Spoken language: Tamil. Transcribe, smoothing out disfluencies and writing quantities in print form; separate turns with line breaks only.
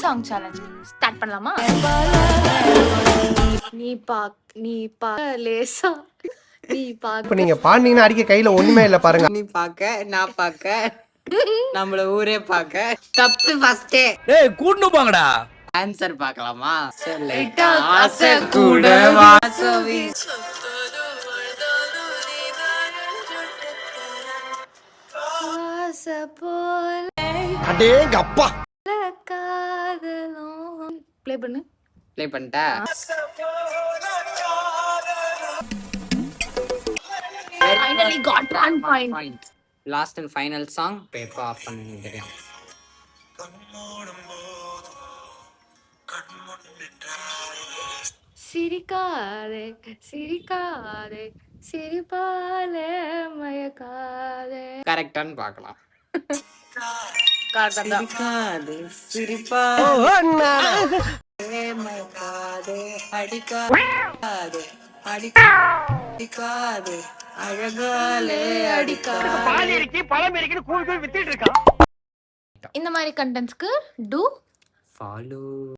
சாங் சேலஞ்ச் ஸ்டார்ட் பண்ணலாமா? நீ லேசா நீ
இப்ப நீங்க பாடுனீங்கன்னா அடிக்க கையில ஒண்ணுமே இல்ல பாருங்க.
நீ பாக்க நான் பாக்க நம்மள ஊரே பாக்க தப்பு ஃபர்ஸ்ட்
டேய் கூட்னு போங்கடா.
ஆன்சர் பார்க்கலாமா? லைட்டா ஆசை கூட வாசவி
போல
அடேங்க அப்பா.
காதலும் ப்ளே பண்ணு.
ப்ளே பண்ணிட்டா?
Finally got 1 point.
Last and final song paper off பண்ணி தெரியும்.
சிரிக்காதே சிரிக்காதே சிரிப்பாலே மயக்காதே.
கரெக்டான்னு பார்க்கலாம். சிரிக்காதே சிரிப்பா மயக்காதே அடிக்காதே அடிக்காதே அழகாலே அடிக்காதே.
இந்த மாதிரி கண்டென்ட்ஸ்க்கு do
ஃபாலோ